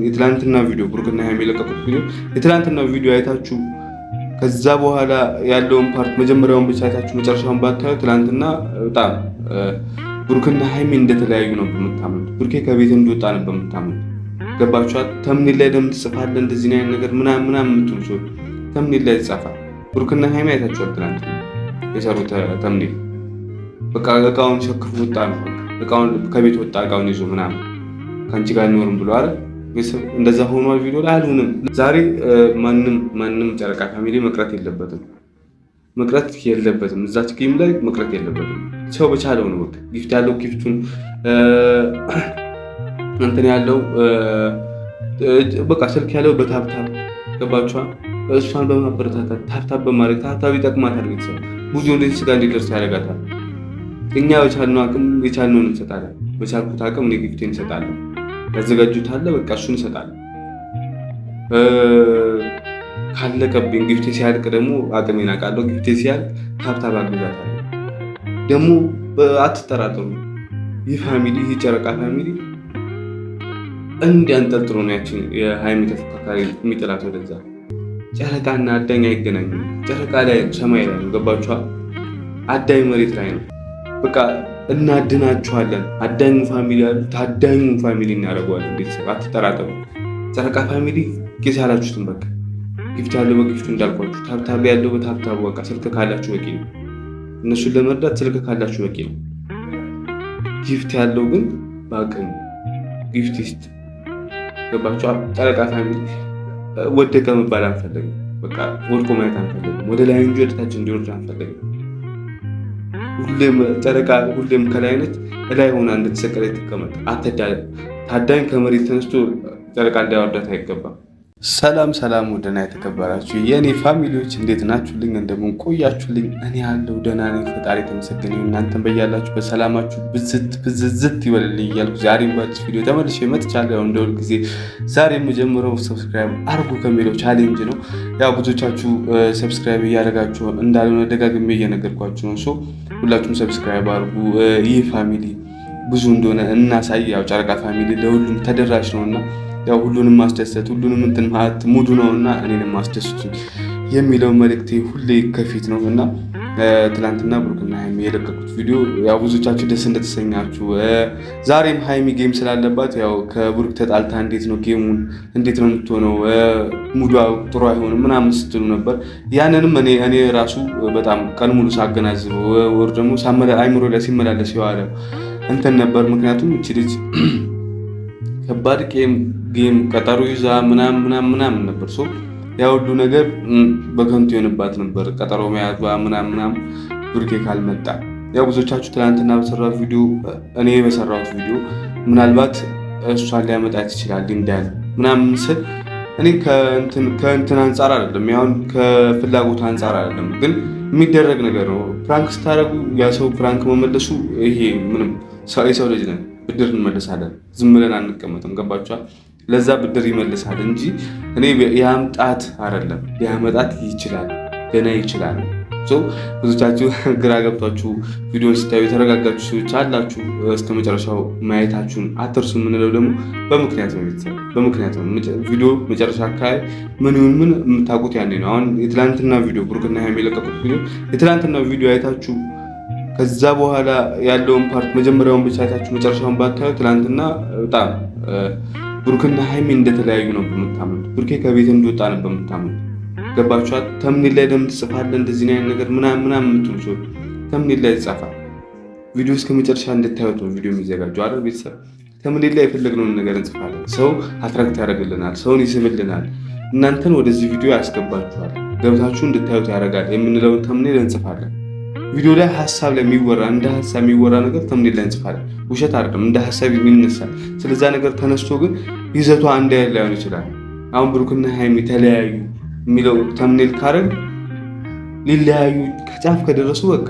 የትላንትና ቪዲዮ ብሩክና ሃይሚ የለቀቁት ቪዲዮ የትላንትና ቪዲዮ አይታችሁ ከዛ በኋላ ያለውን ፓርት መጀመሪያውን ብቻ አይታችሁ መጨረሻውን ባታዩ ትላንትና በጣም ብሩክና ሃይሚ እንደተለያዩ ነው የምታምኑት። ብሩኬ ከቤት እንደወጣ ነበር የምታምኑት። ገባችኋል? ተምኔል ላይ ለምን ትጽፋለህ እንደዚህ አይነት ነገር ምናምን የምትሉ ሰዎች ተምኔል ላይ ይጻፋል። ብሩክና ሃይሚ አይታችኋል? ትላንትና የሰሩት ተምኔል በቃ እቃውን ሸክፎ ወጣ ነው። እቃውን ከቤት ወጣ እቃውን ይዞ ምናምን ከአንቺ ጋር አይኖርም ብሎ አለ። እንደዛ ሆኗል። ቪዲዮ ላይ አልሆነም። ዛሬ ማንም ጨረቃ ፋሚሊ መቅረት የለበትም። እዛች ጌም ላይ መቅረት የለበትም። ሰው በቻለው ነው። በቃ ጊፍት ያለው ጊፍቱን እንትን ያለው በቃ ስልክ ያለው በታብታብ ገባችኋል? እሷን በማበረታታት ታብታብ በማድረግ ታብታብ ይጠቅማታል። ቤተሰብ ብዙ ወደዚህ ጋር እንዲደርስ ያደርጋታል። እኛ በቻልነው አቅም የቻልነውን እንሰጣለን። በቻልኩት አቅም እኔ ጊፍቴን እንሰጣለን። ያዘጋጁት አለ በቃ እሱን እንሰጣለን። ካለቀብኝ ጊፍቴ ሲያልቅ ደግሞ አቅሜን አውቃለሁ። ጊፍቴ ሲያልቅ ታብታብ አግዛታለሁ። ደግሞ አትጠራጠሩ፣ ይህ ፋሚሊ ይህ ጨረቃ ፋሚሊ እንዲያንጠልጥሎ ነው ያችን የሃይሚ ተፎካካሪ የሚጥላት ወደዛ። ጨረቃና አዳኝ አይገናኙም። ጨረቃ ላይ ሰማይ ላይ ነው። ገባችኋል? አዳኝ መሬት ላይ ነው። በቃ እናድናችኋለን። አዳኙ ፋሚሊ ያሉ ታዳኙ ፋሚሊ እናደርገዋለን። ቤተሰብ አትጠራጠሩ። ጨረቃ ፋሚሊ ጊዜ ያላችሁትን በቃ ጊፍት ያለው በጊፍቱ እንዳልኳችሁ፣ ታብታብ ያለው በታብታቡ በቃ ስልክ ካላችሁ በቂ ነው። እነሱን ለመርዳት ስልክ ካላችሁ በቂ ነው። ጊፍት ያለው ግን በአቅም ጊፍት ይስጥ። ገባችሁ? ጨረቃ ፋሚሊ ወደቀ መባል አንፈልግም። በቃ ወድቆ ማየት አንፈልግም። ወደ ላይ እንጂ ወደታች እንዲወርድ አንፈልግም። ሁሌም ከላይ ነች፣ እላይ ሆና እንደተሰቀለ ትቀመጥ። ታዳኝ ከመሬት ተነስቶ ጨረቃ እንዳያወርዳት አይገባም። ሰላም ወደና የተከበራችሁ የእኔ ፋሚሊዎች እንዴት ናችሁልኝ? እንደምን ቆያችሁልኝ? እኔ ያለው ደህና ነኝ፣ ፈጣሪ የተመሰገነ ይሁን። እናንተም በያላችሁ በሰላማችሁ ብዝት ይበልልኝ እያልኩ ዛሬም በአዲስ ቪዲዮ ተመልሼ መጥቻለሁ። እንደ ሁል ጊዜ ዛሬ የምጀምረው ሰብስክራይብ አርጉ ከሚለው ቻሌንጅ ነው። ያው ብዙዎቻችሁ ሰብስክራይብ እያደረጋችሁ እንዳልሆነ ደጋግሜ እየነገርኳችሁ ነው። ሁላችሁም ሰብስክራይብ አርጉ። ይህ ፋሚሊ ብዙ እንደሆነ እናሳይ። ያው ጨረቃ ፋሚሊ ለሁሉም ተደራሽ ነውና ያው ሁሉንም ማስደሰት ሁሉንም እንትን ማለት ሙዱ ነውና እኔንም ማስደሰቱኝ የሚለው መልእክቴ ሁሌ ከፊት ነው እና ትናንትና ብሩክና ሃይሚ የለቀቁት ቪዲዮ ያው ብዙዎቻችሁ ደስ እንደተሰኛችሁ፣ ዛሬም ሃይሚ ጌም ስላለባት ያው ከብሩክ ተጣልታ እንዴት ነው ጌሙን እንዴት ነው የምትሆነው ሙዷ ጥሩ አይሆንም ምናምን ስትሉ ነበር። ያንንም እኔ ራሱ በጣም ቀን ሙሉ ሳገናዝበው ወር ደግሞ አይምሮ ላይ ሲመላለስ የዋለ እንትን ነበር። ምክንያቱም እቺ ልጅ ከባድ ጌም ቀጠሮ ይዛ ምናምን ነበር። ያ ሁሉ ነገር በከንቱ የሆነባት ነበር። ቀጠሮ መያዟ ምናምን ብሩኬ ካልመጣ ያው ብዙዎቻችሁ ትናንትና በሰራሁት ቪዲዮ እኔ በሰራሁት ቪዲዮ ምናልባት እሷን ሊያመጣት ይችላል እንዳለ ምናምን ስል እኔ ከእንትን አንጻር አይደለም፣ ያው ከፍላጎት አንጻር አይደለም፣ ግን የሚደረግ ነገር ነው። ፕራንክ ስታደርጉ ያ ሰው ፕራንክ መመለሱ ይሄ ምንም የሰው ልጅ ነን፣ ብድር እንመልሳለን። ዝም ብለን አንቀመጥም። ገባችኋል? ለዛ ብድር ይመልሳል እንጂ እኔ ያምጣት አይደለም። ሊያመጣት ይችላል፣ ገና ይችላል። ብዙቻችሁ ግራ ገብቷችሁ ቪዲዮን ስታዩ የተረጋጋችሁ ሰዎች አላችሁ። እስከ መጨረሻው ማየታችሁን አትርሱ። የምንለው ደግሞ በምክንያት ነው። ቤተሰብ በምክንያት ነው። ቪዲዮ መጨረሻ አካባቢ ምን የምታውቁት ያኔ ነው። አሁን የትላንትና ቪዲዮ ብሩክና ሃይሚ የለቀቁት ቪዲዮ የትላንትና ቪዲዮ አይታችሁ ከዛ በኋላ ያለውን ፓርት መጀመሪያውን ብቻ አይታችሁ መጨረሻውን ባታዩ ትላንትና በጣም ብሩክና ሃይሚ እንደተለያዩ ነው የምታምኑት። ብሩኬ ከቤት እንደወጣ ነበር የምታምኑት። ገባችኋል? ተምኔል ላይ ለምን ትጽፋለህ እንደዚህ አይነት ነገር ምናምን የምትሉ ሰዎች ተምኔል ላይ ይጻፋል። ቪዲዮ እስከ መጨረሻ እንድታዩት ነው ቪዲዮ የሚዘጋጀው አይደል? ቤተሰብ ተምኔል ላይ የፈለግነውን ነገር እንጽፋለን። ሰው አትራክት ያደርግልናል፣ ሰውን ይስብልናል፣ እናንተን ወደዚህ ቪዲዮ ያስገባችኋል፣ ገብታችሁ እንድታዩት ያደርጋል የምንለውን ተምኔል እንጽፋለን። ቪዲዮ ላይ ሀሳብ ላይ የሚወራ እንደ ሀሳብ የሚወራ ነገር ተምኔል ላይ እንጽፋለን። ውሸት አይደለም፣ እንደ ሀሳብ የሚነሳል። ስለዛ ነገር ተነስቶ ግን ይዘቷ አንድ አይነት ላይሆን ይችላል። አሁን ብሩክና ሃይሚ ተለያዩ የሚለው ተምኔል ካረግ ሊለያዩ ከጫፍ ከደረሱ በቃ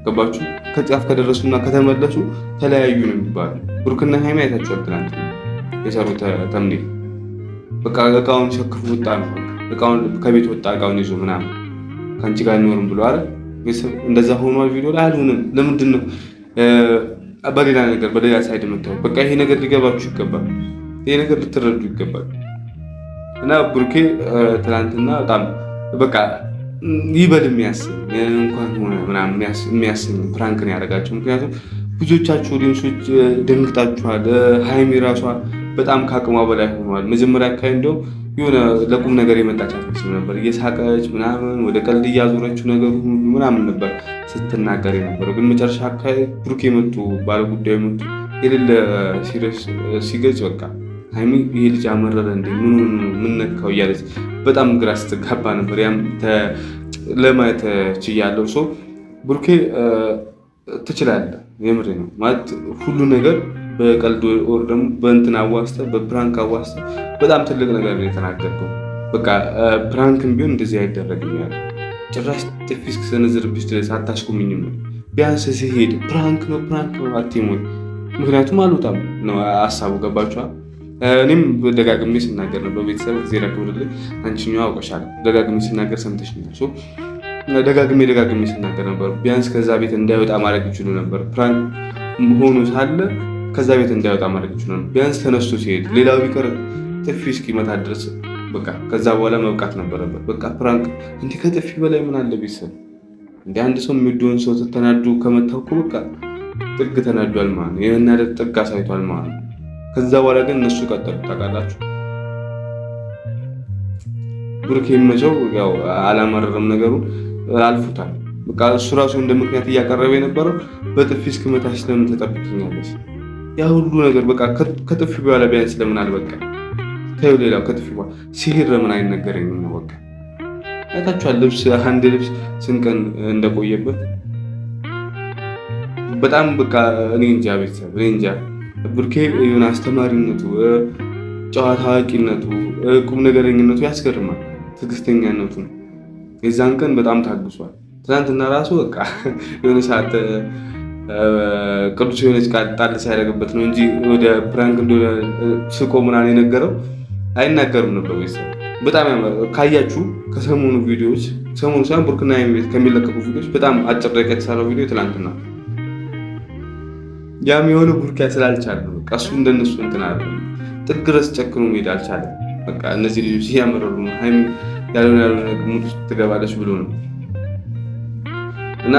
ገባችሁ? ከጫፍ ከደረሱና ከተመለሱ ተለያዩ ነው የሚባሉ። ብሩክና ሃይሚ አይታችኋል ትናንት የሰሩት ተምኔል በቃ እቃውን ሸክፎ ወጣ ነው። እቃውን ከቤት ወጣ እቃውን ይዞ ምናምን ከአንቺ ጋር አይኖርም ብሎ አለ። እንደዛ ሆኗል። ቪዲዮ ላይ አልሆነም። ለምንድን ነው በሌላ ነገር በሌላ ሳይድ የምታዩት? በቃ ይሄ ነገር ሊገባችሁ ይገባል። ይሄ ነገር ልትረዱ ይገባል። እና ብሩኬ ትናንትና በጣም በቃ ይበል የሚያስብ እንኳን ሆነ ምናምን የሚያስብ ፕራንክን ያደረጋቸው። ምክንያቱም ብዙዎቻችሁ ኦዲየንሶች ደንግጣችኋል። ሀይሚ ራሷ በጣም ከአቅሟ በላይ ሆኗል። መጀመሪያ አካባቢ እንደውም የሆነ ለቁም ነገር የመጣች አትመስል ነበር። እየሳቀች ምናምን ወደ ቀልድ እያዞረችው ነገር ሁሉ ምናምን ነበር ስትናገር የነበረው። ግን መጨረሻ አካባቢ ብሩኬ መጡ፣ ባለጉዳዩ መጡ፣ የሌለ ሲሪየስ ሲገጽ በቃ ሀይሚ ይሄ ልጅ አመረረ እንዴ ምን ነካው እያለች በጣም ግራ ስትጋባ ነበር። ያም ለማየት ችያለሁ። ሰው ብሩኬ ትችላለህ፣ የምሬ ነው ማለት ሁሉ ነገር በቀልድ ወር ደግሞ በእንትን አዋስተ በፕራንክ አዋስተ በጣም ትልቅ ነገር ነው የተናገርከው። በቃ ፕራንክም ቢሆን እንደዚህ አይደረግም ያለ ጭራሽ ጥፊ እስክሰነዝርብሽ ድረስ አታስቁምኝም ነው። ቢያንስ ሲሄድ ፕራንክ ነው አትሞኝ። ምክንያቱም አልወጣም ነው ሀሳቡ። ገባችኋል? እኔም ደጋግሜ ስናገር ነው በቤተሰብ ዜና ክብርልኝ አንቺኛው አውቀሻለሁ። ደጋግሜ ስናገር ሰምተሽኛል። ደጋግሜ ስናገር ነበር። ቢያንስ ከዛ ቤት እንዳይወጣ ማድረግ ይችሉ ነበር። ፕራንክ ሆኖ ሳለ ከዛ ቤት እንዳይወጣ ማድረግ ይችሉ ነበር። ቢያንስ ተነስቶ ሲሄድ ሌላው ቢቀር ጥፊ እስኪመታ ድረስ በቃ ከዛ በኋላ መብቃት ነበረበት። በቃ ፕራንክ እንዲህ ከጥፊ በላይ ምን አለ? ቤተሰብ እንደ አንድ ሰው የሚወደውን ሰው ተናዱ ከመታው እኮ በቃ ጥግ ተናዷል ማለት ነው። የመናደድ ጥግ አሳይቷል ማለት ነው። ከዛ በኋላ ግን እነሱ ቀጠሉ። ታውቃላችሁ ብሩክ የሚመቸው ያው አላመረረም፣ ነገሩ አልፉታል። በቃ እሱ ራሱ እንደ ምክንያት እያቀረበ የነበረው በጥፊ እስክመታሽ ስለምን ተጠብቂኛለሽ? ያ ሁሉ ነገር በቃ ከጥፊ በኋላ ቢያንስ ለምን አልበቃ? ታዩ ሌላው ከጥፊ በኋላ ሲሄድ ለምን አይነገረኝም ነው በቃ። አይታችኋል አንድ ልብስ ስንቀን እንደቆየበት በጣም በቃ እኔ እንጃ ቤተሰብ እኔ እንጃ። ብሩኬ የሆነ አስተማሪነቱ፣ ጨዋታ አዋቂነቱ፣ ቁም ነገረኝነቱ ያስገርማል። ትዕግስተኛነቱ የዛን ቀን በጣም ታግሷል። ትናንትና ራሱ በቃ የሆነ ሰዓት ቅዱስ የሆነች ጣል ሲያደርግበት ነው እንጂ ወደ ፕራንክ እንደሆነ ስቆ ምናምን የነገረው አይናገርም ነበር። ቤተሰብ በጣም ካያችሁ ከሰሞኑ ቪዲዮዎች ሰሞኑ ሳይሆን ብሩክና ሀይሚ ቤት ከሚለቀቁ ቪዲዮዎች በጣም አጭር ደቂቃ የተሰራው ቪዲዮ ትናንትና ያም የሆነ ብሩክ ስላልቻለ ነው። በቃ እሱ እንደነሱ እንትን አለ ጥግ ድረስ ጨክኖ መሄድ አልቻለም። በቃ እነዚህ ልጆች እያመረሩ ነው፣ ሀይሚ ያልሆነ ሙድ ውስጥ ትገባለች ብሎ ነው። እና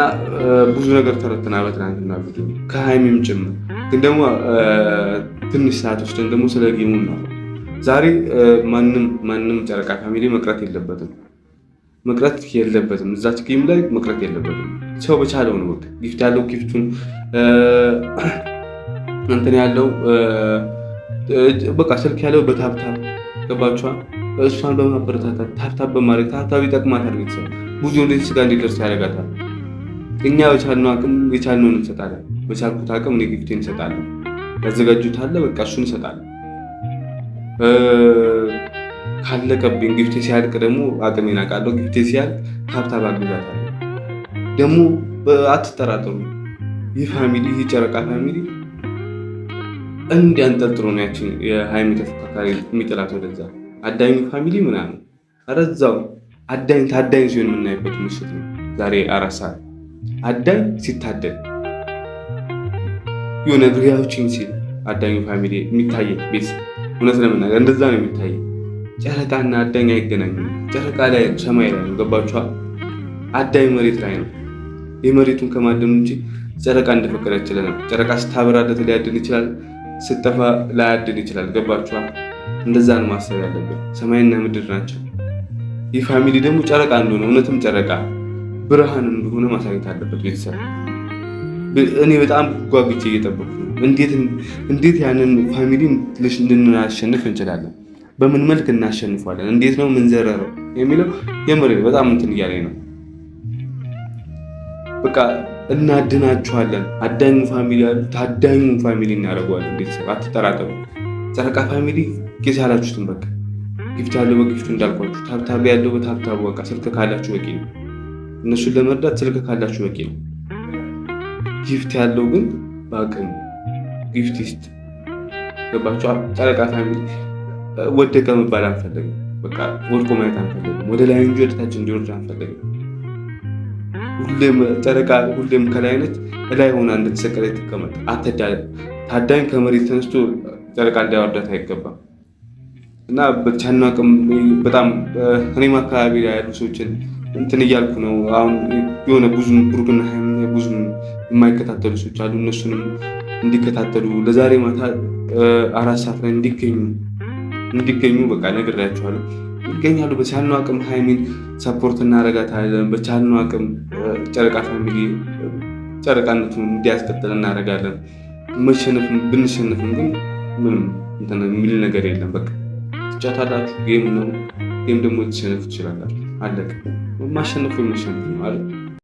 ብዙ ነገር ተረትና በትናንትና ቪዲዮ ከሀይሚም ጭምር ግን ደግሞ ትንሽ ሰዓት ወስደን ደግሞ ስለ ጌሙ ነው። ዛሬ ማንም ጨረቃ ፋሚሊ መቅረት የለበትም። እዛች ጌም ላይ መቅረት የለበትም። ሰው በቻለው ነው በቃ ጊፍት ያለው ጊፍቱን እንትን ያለው በቃ ስልክ ያለው በታብታብ ገባችኋል። እሷን በማበረታታት ታብታብ በማድረግ ታብታብ ይጠቅማታል። ቤተሰብ ብዙ እንደዚህ ስጋ እንዲደርስ ያደርጋታል። እኛ በቻልነው አቅም የቻልነውን እንሰጣለን። በቻልኩት አቅም እኔ ጊፍቴን እንሰጣለሁ። ያዘጋጁት አለ በቃ እሱን እንሰጣለሁ። ካለቀብኝ ጊፍቴ ሲያልቅ ደግሞ አቅሜን አውቃለሁ። ጊፍቴ ሲያልቅ ታብታብ አግዛታለሁ። ደግሞ አትጠራጠሩ፣ ይህ ፋሚሊ ይህ ጨረቃ ፋሚሊ እንዲያንጠልጥሎ ነው ያችን የሀይሚ ተፎካካሪ የሚጥላት ወደዛ አዳኙ ፋሚሊ ምናምን አረዛው ታዳኝ ሲሆን የምናይበት ምሽት ነው ዛሬ 4 ሰዓት። አዳኝ ሲታደል የሆነ ግሪያዎችን ሲል አዳኙ ፋሚሊ የሚታየ ቤት እውነት ለመናገር እንደዛ ነው የሚታየ። ጨረቃና አዳኝ አይገናኙም። ጨረቃ ላይ ሰማይ ላይ ነው ገባችኋል። አዳኝ መሬት ላይ ነው። የመሬቱን ከማደኑ እንጂ ጨረቃ እንደፈቀደ ይችላል። ጨረቃ ስታበራለት ሊያድን ይችላል፣ ስጠፋ ላያድን ይችላል። ገባችኋል። እንደዛ ነው ማሰብ ያለብን። ሰማይና ምድር ናቸው። ይህ ፋሚሊ ደግሞ ጨረቃ እንደሆነ እውነትም ጨረቃ ብርሃን እንደሆነ ማሳየት አለበት። ቤተሰብ እኔ በጣም ጓጉቼ እየጠበኩ ነው። እንዴት ያንን ፋሚሊ ልናሸንፍ እንችላለን? በምን መልክ እናሸንፏለን? እንዴት ነው ምንዘረረው የሚለው የምሬ በጣም እንትን እያለኝ ነው። በቃ እናድናችኋለን። አዳኙ ፋሚሊ ታዳኙ ፋሚሊ እናደርገዋለን። ቤተሰብ አትጠራጠሩ። ጨረቃ ፋሚሊ ጊዜ ያላችሁትን በቃ ጊፍት ያለው በጊፍቱ እንዳልኳችሁ፣ ታብታብ ያለው በታብታቡ በቃ ስልክ ካላችሁ በቂ ነው። እነሱን ለመርዳት ስልክ ካላችሁ በቂ ነው። ጊፍት ያለው ግን በአቅም ጊፍት ይስጥ። ገባችሁ? ጨረቃ ፋሚሊ ወደቀ መባል አንፈልግም። በቃ ወድቆ ማየት አንፈልግም። ወደ ላይ እንጂ ወደ ታች እንዲወርድ አንፈልግም። ሁሌም ጨረቃ ሁሌም ከላይ ነች፣ ላይ ሆና እንድትሰቀለ ትቀመጥ። ታዳኝ ከመሬት ተነስቶ ጨረቃ እንዳያወርዳት አይገባም። እና በቻልነው አቅም በጣም እኔም አካባቢ ላይ ያሉ ሰዎችን እንትን እያልኩ ነው። አሁን የሆነ ብዙም ብሩክና ብዙም የማይከታተሉ ሰዎች አሉ። እነሱንም እንዲከታተሉ ለዛሬ ማታ 4 ሰዓት ላይ እንዲገኙ በቃ ነግሬያቸዋለሁ። ይገኛሉ። በቻልነው አቅም ሀይሚን ሰፖርት እናደርጋታለን። በቻልነው አቅም ጨረቃ ፋሚሊ ጨረቃነቱን እንዲያስቀጥል እናደርጋለን። ብንሸነፍም ግን ምንም እንትን የሚል ነገር የለም። በቃ ትጫወታላችሁ፣ ጌም ነው። ጌም ደግሞ ልትሸነፉ ትችላላችሁ። አለቀ። ማሸነፍ ነው አይደል?